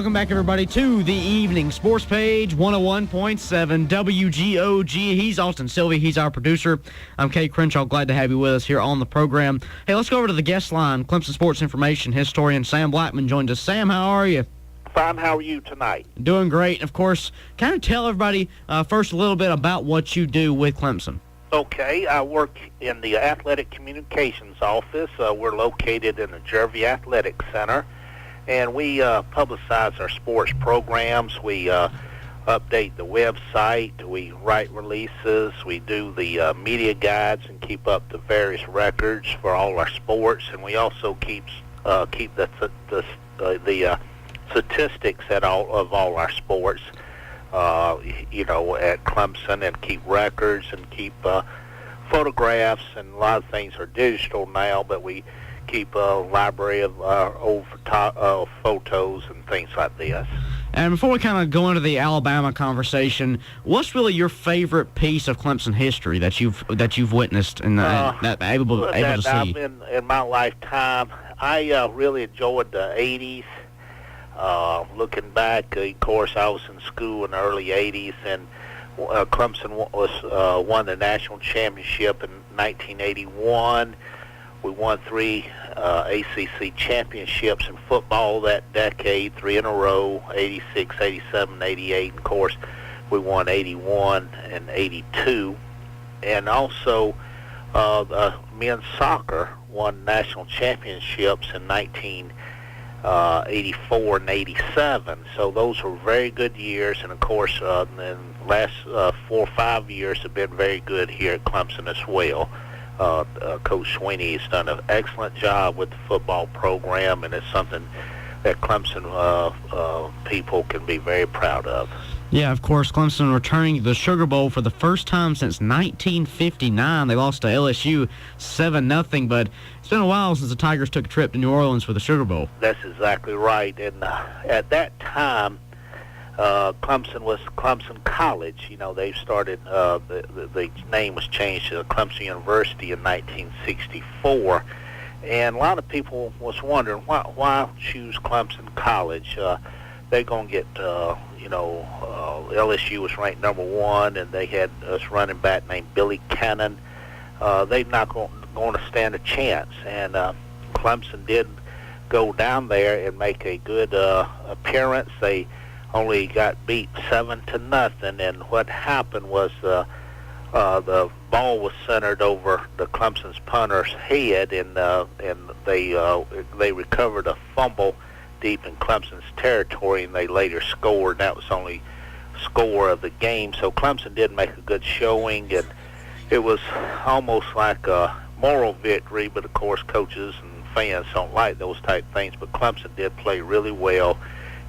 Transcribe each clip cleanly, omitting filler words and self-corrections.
welcome back, everybody, to the Evening Sports Page, 101.7 WGOG. He's Austin Sylvie. He's our producer. I'm Kate Crenshaw. Glad to have you with us here on the program. Hey, let's go over to the guest line. Clemson Sports Information historian Sam Blackman joined us. Sam, how are you? Fine. How are you tonight? Doing great. Of course, kind of tell everybody first a little bit about what you do with Clemson. Okay, I work in the Athletic Communications Office. We're located in the Jervey Athletic Center, and we publicize our sports programs. We update the website. We write releases. We do the media guides and keep up the various records for all our sports, and we also keep the statistics at all our sports. At Clemson, and keep records and keep photographs, and a lot of things are digital now, but we keep a library of old photos and things like this. And before we kind of go into the Alabama conversation, what's really your favorite piece of Clemson history that you've witnessed and able to see? In my lifetime, I really enjoyed the 80s. Looking back, of course, I was in school in the early 80s, and Clemson won the national championship in 1981. We won 3 ACC championships in football that decade, 3 in a row, 86, 87, 88. And of course, we won 81 and 82. And also, men's soccer won national championships in 1984 and 87. So those were very good years, and of course the last 4 or 5 years have been very good here at Clemson as well. Coach Swinney has done an excellent job with the football program, and it's something that Clemson people can be very proud of. Yeah, of course, Clemson returning to the Sugar Bowl for the first time since 1959. They lost to LSU 7-0, but it's been a while since the Tigers took a trip to New Orleans for the Sugar Bowl. That's exactly right. And at that time, Clemson was Clemson College. You know, they started, the name was changed to Clemson University in 1964. And a lot of people was wondering, why choose Clemson College? They're going to get, LSU was ranked number 1, and they had this running back named Billy Cannon. They're not going to stand a chance. And Clemson did go down there and make a good appearance. They only got beat 7-0, and what happened was the ball was centered over the Clemson's punter's head, and they recovered a fumble deep in Clemson's territory, and they later scored. That was the only score of the game. So Clemson did make a good showing, and it was almost like a moral victory, but of course coaches and fans don't like those type of things. But Clemson did play really well,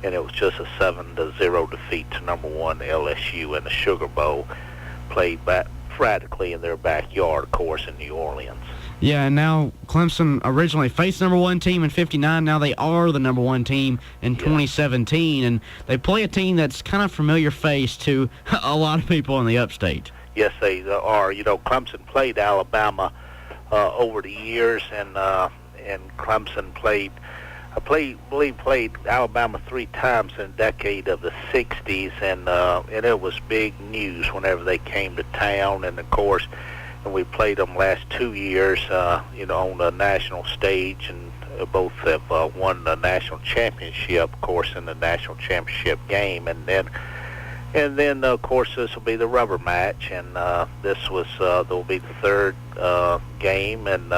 and it was just a 7-0 defeat to number 1 LSU in the Sugar Bowl, played back practically in their backyard, of course, in New Orleans. Yeah, and now Clemson originally faced number 1 team in 59. Now they are the number 1 team in 2017, and they play a team that's kind of familiar face to a lot of people in the upstate. Yes, they are. You know, Clemson played Alabama over the years, and Clemson played Alabama 3 times in the decade of the 60s, and it was big news whenever they came to town, and of course, and we played them last 2 years, on the national stage, and both have won the national championship, of course, in the national championship game, and then of course this will be the rubber match, and this will be the 3rd game, and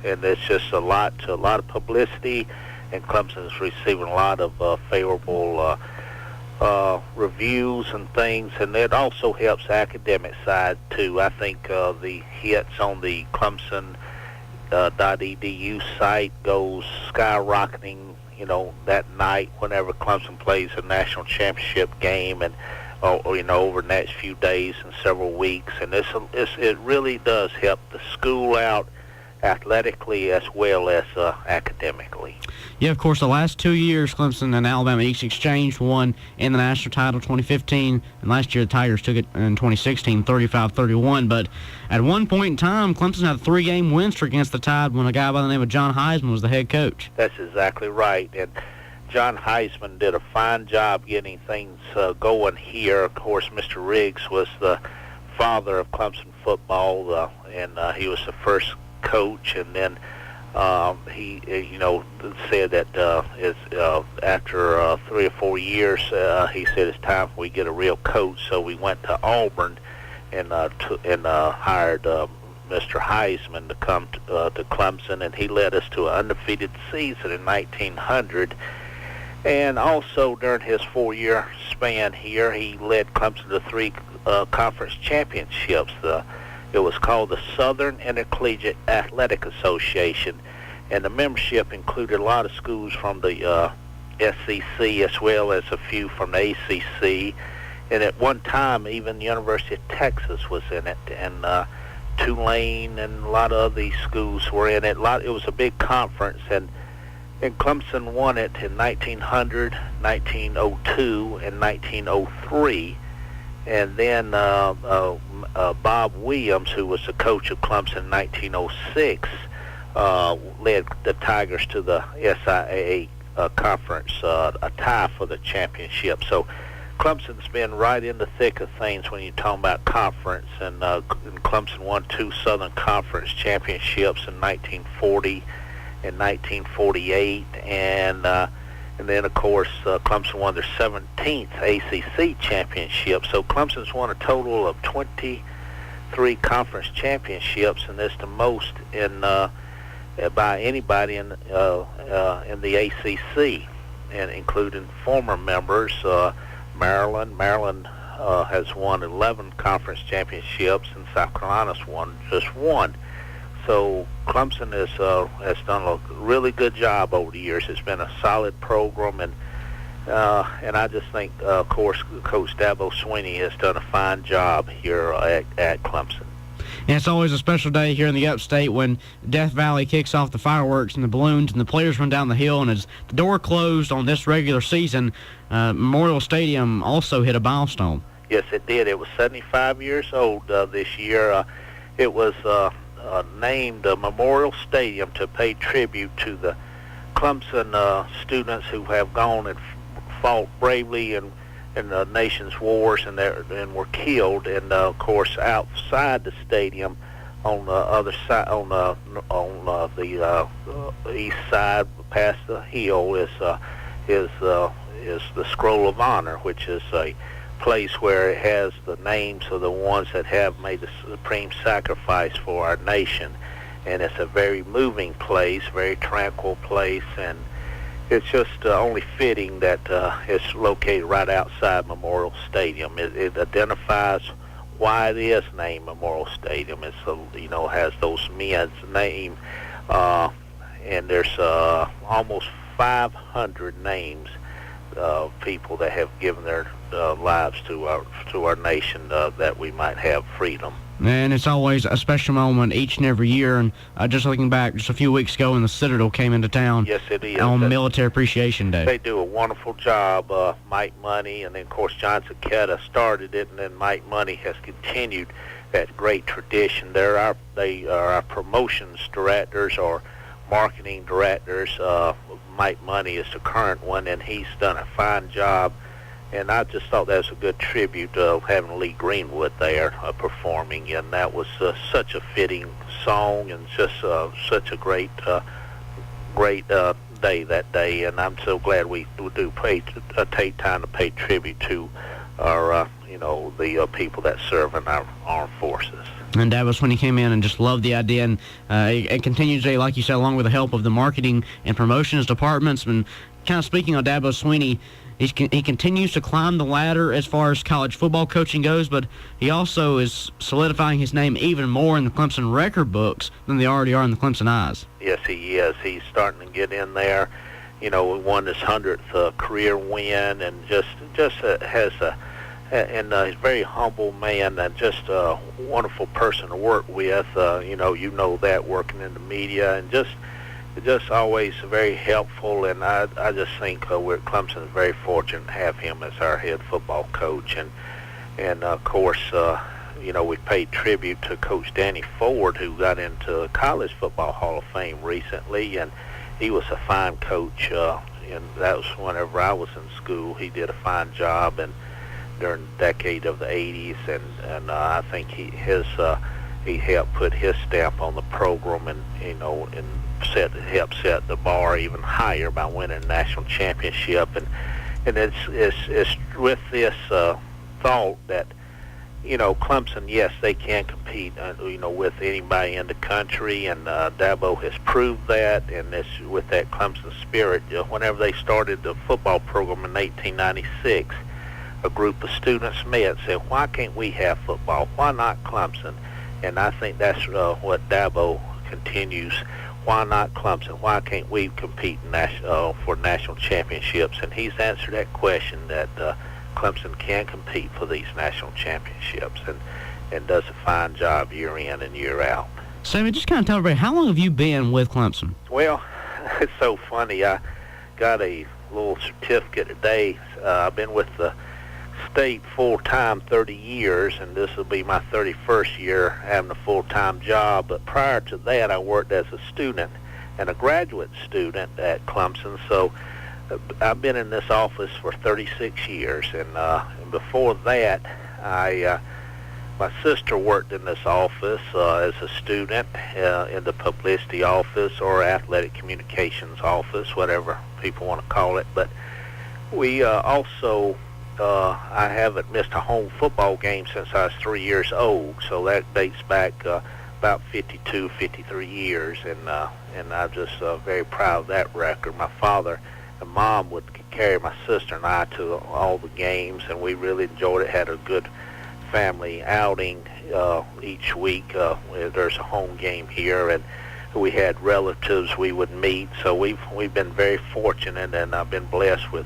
it's just a lot of publicity, and Clemson is receiving a lot of favorable reviews and things, and it also helps the academic side too. I think the hits on the Clemson.edu site goes skyrocketing, that night whenever Clemson plays a national championship game, and over the next few days and several weeks, and it really does help the school out athletically as well as academically. Yeah, of course, the last 2 years, Clemson and Alabama each exchanged one in the national title, 2015, and last year the Tigers took it in 2016, 35-31. But at one point in time, Clemson had a 3-game win streak against the Tide when a guy by the name of John Heisman was the head coach. That's exactly right. And John Heisman did a fine job getting things going here. Of course, Mr. Riggs was the father of Clemson football, and he was the first coach. And then he, said that after 3 or 4 years, he said it's time we get a real coach. So we went to Auburn and hired Mr. Heisman to come to Clemson, and he led us to an undefeated season in 1900. And also during his 4-year span here, he led Clemson to 3 conference championships. It was called the Southern Intercollegiate Athletic Association, and the membership included a lot of schools from the SEC as well as a few from the ACC. And at one time, even the University of Texas was in it, and Tulane and a lot of these schools were in it. It was a big conference, and Clemson won it in 1900, 1902, and 1903. And then Bob Williams, who was the coach of Clemson in 1906, led the Tigers to the SIAA conference, a tie for the championship. So Clemson's been right in the thick of things when you're talking about conference, and Clemson won 2 Southern Conference championships in 1940 and 1948, and then of course Clemson won their 17th ACC championship. So Clemson's won a total of 23 conference championships, and that's the most by anybody in the ACC, and including former members. Maryland has won 11 conference championships, and South Carolina's won just 1. So Clemson has done a really good job over the years. It's been a solid program, and I just think, of course, Coach Dabo Swinney has done a fine job here at Clemson. And it's always a special day here in the Upstate when Death Valley kicks off the fireworks and the balloons and the players run down the hill. And as the door closed on this regular season, Memorial Stadium also hit a milestone. Yes, it did. It was 75 years old this year. It was named Memorial Stadium to pay tribute to the Clemson students who have gone and fought bravely in the nation's wars and were killed. And of course, outside the stadium, on the other side, on the east side, past the hill, is the Scroll of Honor, which is a place where it has the names of the ones that have made the supreme sacrifice for our nation. And it's a very moving place, very tranquil place, and it's just only fitting that it's located right outside Memorial Stadium. It identifies why it is named Memorial Stadium. It's has those men's name, and there's almost 500 names of people that have given their lives to our nation that we might have freedom. And it's always a special moment each and every year. And just looking back, just a few weeks ago when the Citadel came into town. Yes, it is. On Military Appreciation Day. They do a wonderful job. Mike Money, and then, of course, John Cicetta started it, and then Mike Money has continued that great tradition. They are our promotions directors or marketing directors. Mike Money is the current one, and he's done a fine job. And I just thought that was a good tribute of having Lee Greenwood there performing, and that was such a fitting song, and just such a great day that day. And I'm so glad we do take time to pay tribute to our the people that serve in our armed forces. And Dabo Swinney came in and just loved the idea, and it continues today, like you said, along with the help of the marketing and promotions departments. And kind of speaking on Dabo Swinney, he continues to climb the ladder as far as college football coaching goes, but he also is solidifying his name even more in the Clemson record books than they already are in the Clemson eyes. Yes, he is. He's starting to get in there. We won his 100th career win, and just has he's a very humble man and just a wonderful person to work with. That working in the media, and just always very helpful. And I just think Clemson is very fortunate to have him as our head football coach. And of course, we paid tribute to Coach Danny Ford, who got into College Football Hall of Fame recently, and he was a fine coach and that was whenever I was in school. He did a fine job, and during the decade of the 80s, and I think he helped put his stamp on the program, and and helped set the bar even higher by winning a national championship, and it's with this thought that Clemson, yes, they can compete, with anybody in the country, and Dabo has proved that, and it's with that Clemson spirit. Whenever they started the football program in 1896, a group of students met and said, why can't we have football? Why not Clemson? And I think that's what Dabo continues. Why not Clemson? Why can't we compete for national championships? And he's answered that question, that Clemson can compete for these national championships, and does a fine job year in and year out. Sammy, just kind of tell everybody, how long have you been with Clemson? Well, it's so funny. I got a little certificate today. I've been with the state full-time 30 years, and this will be my 31st year having a full-time job. But prior to that, I worked as a student and a graduate student at Clemson. So I've been in this office for 36 years, and before that, my sister worked in this office as a student in the publicity office or athletic communications office, whatever people want to call it. But we also, I haven't missed a home football game since I was 3 years old, so that dates back about 52, 53 years, and I'm just very proud of that record. My father and Mom would carry my sister and I to all the games, and we really enjoyed it. Had a good family outing each week. There's a home game here, and we had relatives we would meet. So we've been very fortunate, and I've been blessed with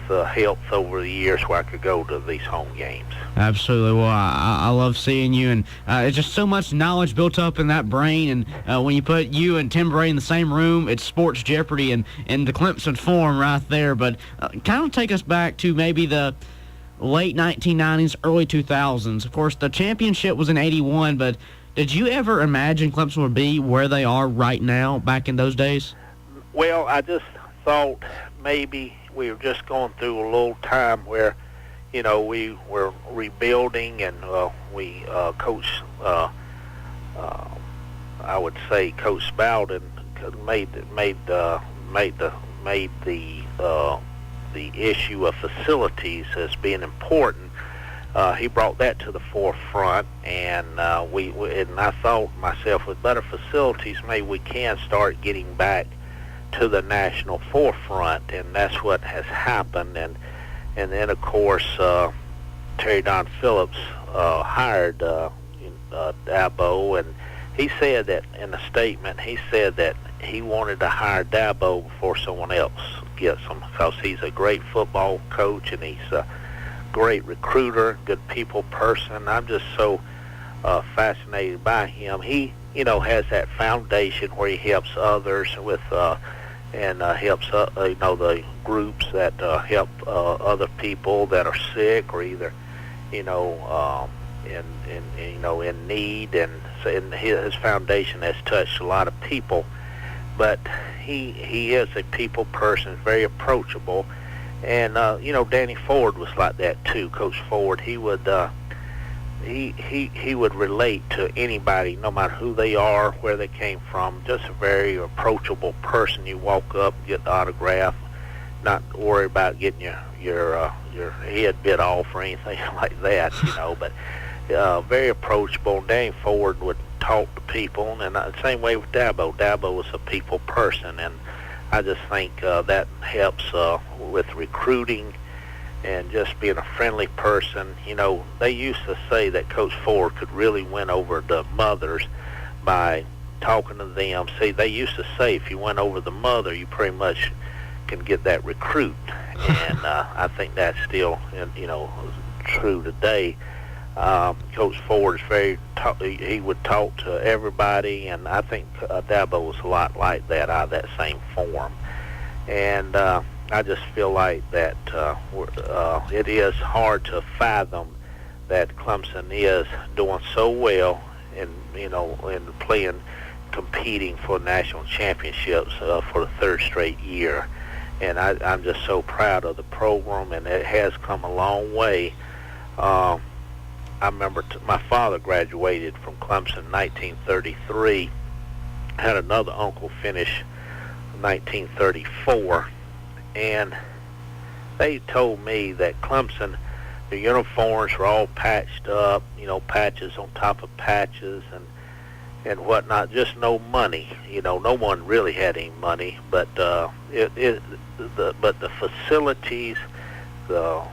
health over the years where I could go to these home games. Absolutely. Well, I love seeing you, and it's just so much knowledge built up in that brain, and when you put you and Tim Bray in the same room, it's sports Jeopardy and the Clemson form right there. But kind of take us back to maybe the late 1990s, early 2000s. Of course, the championship was in 81, but did you ever imagine Clemson would be where they are right now back in those days? Well, I just thought maybe we were just going through a little time where, we were rebuilding, and Coach, I would say Coach Bowden made the issue of facilities as being important. He brought that to the forefront, and and I thought myself, with better facilities, maybe we can start getting back to the national forefront, and that's what has happened. And then, of course, Terry Don Phillips hired Dabo, and he said that in a statement, he said that he wanted to hire Dabo before someone else gets him, because he's a great football coach, and he's a great recruiter, good people person. I'm just so fascinated by him. He, has that foundation where he helps others with and helps the groups that help other people that are sick or either in need, and so his foundation has touched a lot of people. But he is a people person, very approachable, and Danny Ford was like that too. Coach Ford, he would he would relate to anybody, no matter who they are, where they came from. Just a very approachable person. You walk up, get the autograph, not worry about getting your head bit off or anything like that, But very approachable. Danny Ford would talk to people, and the same way with Dabo. Dabo was a people person, and I just think that helps with recruiting and just being a friendly person. They used to say that Coach Ford could really win over the mothers by talking to them. See, they used to say if you went over the mother, you pretty much can get that recruit. And I think that's still, true today. Coach Ford is he would talk to everybody, and I think Dabo was a lot like that, out of that same form. And I just feel like that it is hard to fathom that Clemson is doing so well in competing for national championships for the third straight year. and I'm just so proud of the program, and it has come a long way. I remember my father graduated from Clemson in 1933. Had another uncle finish in 1934, and they told me that Clemson, the uniforms were all patched up, patches on top of patches and whatnot. Just no money, no one really had any money, but the facilities, the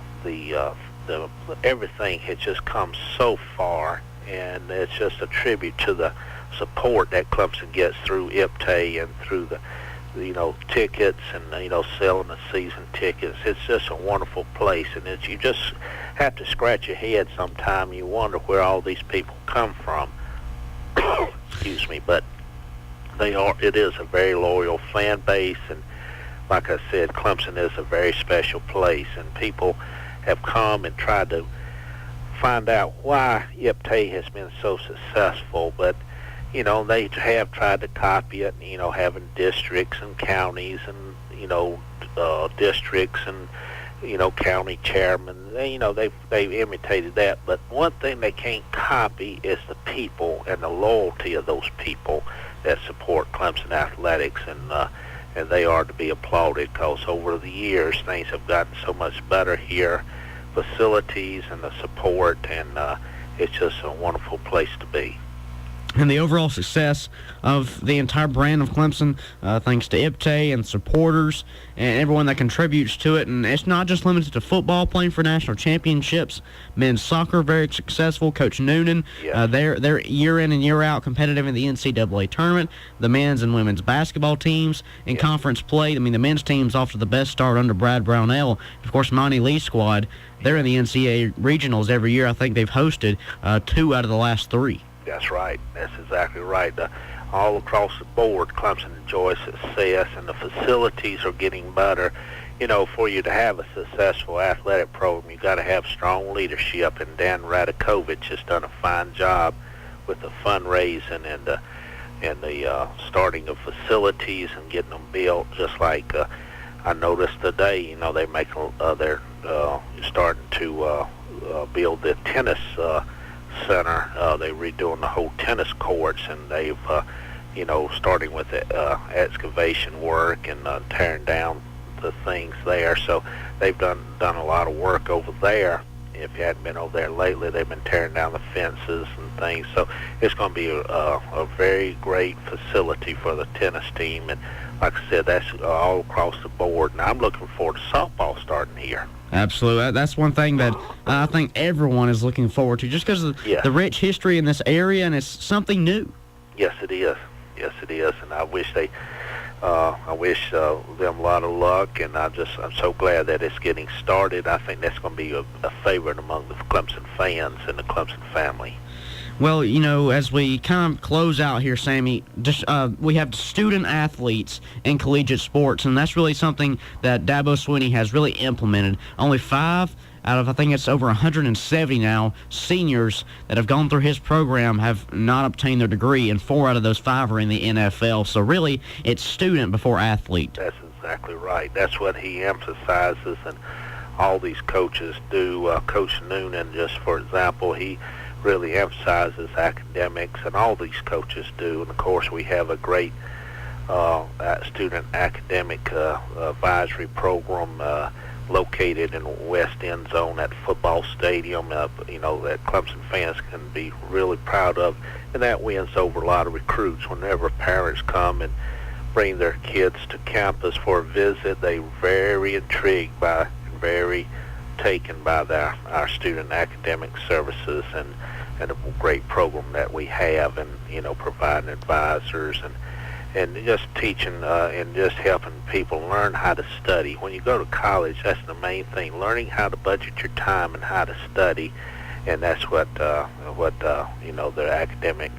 everything had just come so far, and it's just a tribute to the support that Clemson gets through IPTAY and through the tickets and selling the season tickets. It's just a wonderful place, and you just have to scratch your head sometime. You wonder where all these people come from. Excuse me, but it is a very loyal fan base, and like I said, Clemson is a very special place, and people have come and tried to find out why IPTAY has been so successful, but they have tried to copy it, having districts and counties and districts and county chairmen. They've imitated that, but one thing they can't copy is the people and the loyalty of those people that support Clemson athletics, and they are to be applauded, because over the years things have gotten so much better here, facilities and the support, and it's just a wonderful place to be. And the overall success of the entire brand of Clemson, thanks to IPTAY and supporters and everyone that contributes to it. And it's not just limited to football, playing for national championships. Men's soccer, very successful. Coach Noonan, yes. They're year in and year out competitive in the NCAA tournament. The men's and women's basketball teams in yes. conference play. I mean, the men's team's off to the best start under Brad Brownell. Of course, Monty Lee's squad, they're in the NCAA regionals every year. I think they've hosted 2 out of the last 3. That's right. That's exactly right. All across the board, Clemson enjoys success, and the facilities are getting better. For you to have a successful athletic program, you got to have strong leadership, and Dan Radakovich has done a fine job with the fundraising and the starting of facilities and getting them built. Just like I noticed today, they're starting to build the tennis center. They're redoing the whole tennis courts, and they've starting with the excavation work and tearing down the things there. So they've done a lot of work over there. If you hadn't been over there lately, they've been tearing down the fences and things. So it's going to be a very great facility for the tennis team, and like I said, that's all across the board. And I'm looking forward to softball starting here. Absolutely. That's one thing that I think everyone is looking forward to, just because of the rich history in this area, and it's something new. Yes, it is. Yes, it is. And I wish them a lot of luck, and I'm so glad that it's getting started. I think that's going to be a favorite among the Clemson fans and the Clemson family. Well, as we kind of close out here, Sammy, we have student athletes in collegiate sports, and that's really something that Dabo Swinney has really implemented. Only 5 out of, I think it's over 170 now, seniors that have gone through his program have not obtained their degree, and 4 out of those 5 are in the NFL. So really, it's student before athlete. That's exactly right. That's what he emphasizes, and all these coaches do. Coach Noonan, just for example, he really emphasizes academics, and all these coaches do. And of course, we have a great student academic advisory program located in the West End Zone at the football stadium, that Clemson fans can be really proud of, and that wins over a lot of recruits. Whenever parents come and bring their kids to campus for a visit, they're very intrigued by, very taken by our student academic services and a great program that we have, and providing advisors and just teaching and just helping people learn how to study. When you go to college, that's the main thing, learning how to budget your time and how to study, and that's what the Academic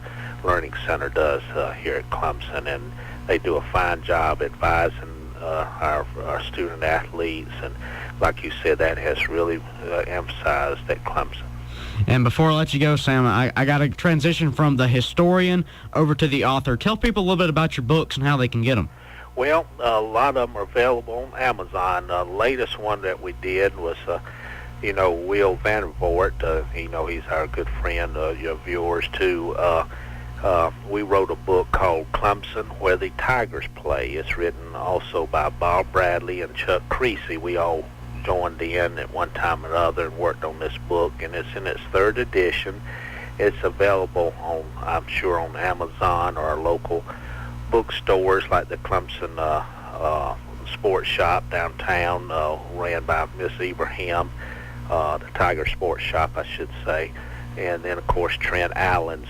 Learning Center does here at Clemson, and they do a fine job advising our student athletes, and like you said, that has really emphasized at Clemson. And before I let you go, Sam, I got to transition from the historian over to the author. Tell people a little bit about your books and how they can get them. Well, a lot of them are available on Amazon. The latest one that we did was, Will Vandervoort. He's our good friend, your viewers too. We wrote a book called Clemson, Where the Tigers Play. It's written also by Bob Bradley and Chuck Creasy. We all joined in at one time or other and worked on this book, and it's in its third edition. It's available on, I'm sure, on Amazon or our local bookstores like the Clemson Sports Shop downtown, ran by Miss Ibrahim, the Tiger Sports Shop, I should say, and then, of course, Trent Allen's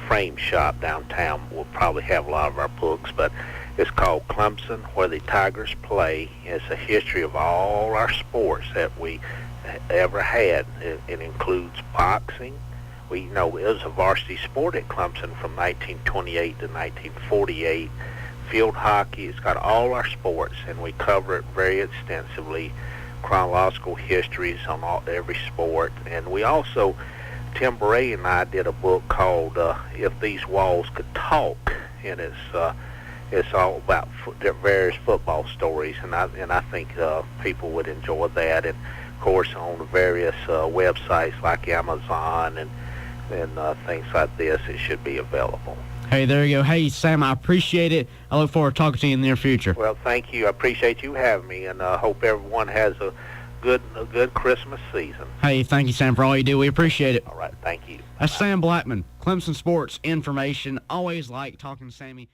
Frame Shop downtown will probably have a lot of our books, but it's called Clemson, Where the Tigers Play. It's a history of all our sports that we ever had. It includes boxing. It was a varsity sport at Clemson from 1928 to 1948. Field hockey. It's got all our sports, and we cover it very extensively. Chronological histories on every sport, and we also, Tim Bray and I did a book called If These Walls Could Talk, and it's all about various football stories, and I think people would enjoy that. And of course, on the various websites like Amazon and things like this, it should be available. Hey, there you go. Hey, Sam, I appreciate it. I look forward to talking to you in the near future. Well, thank you. I appreciate you having me, and I hope everyone has a good Christmas season. Hey, thank you, Sam, for all you do. We appreciate it. All right, thank you. That's Sam Blackman, Clemson Sports Information. Always like talking to Sammy.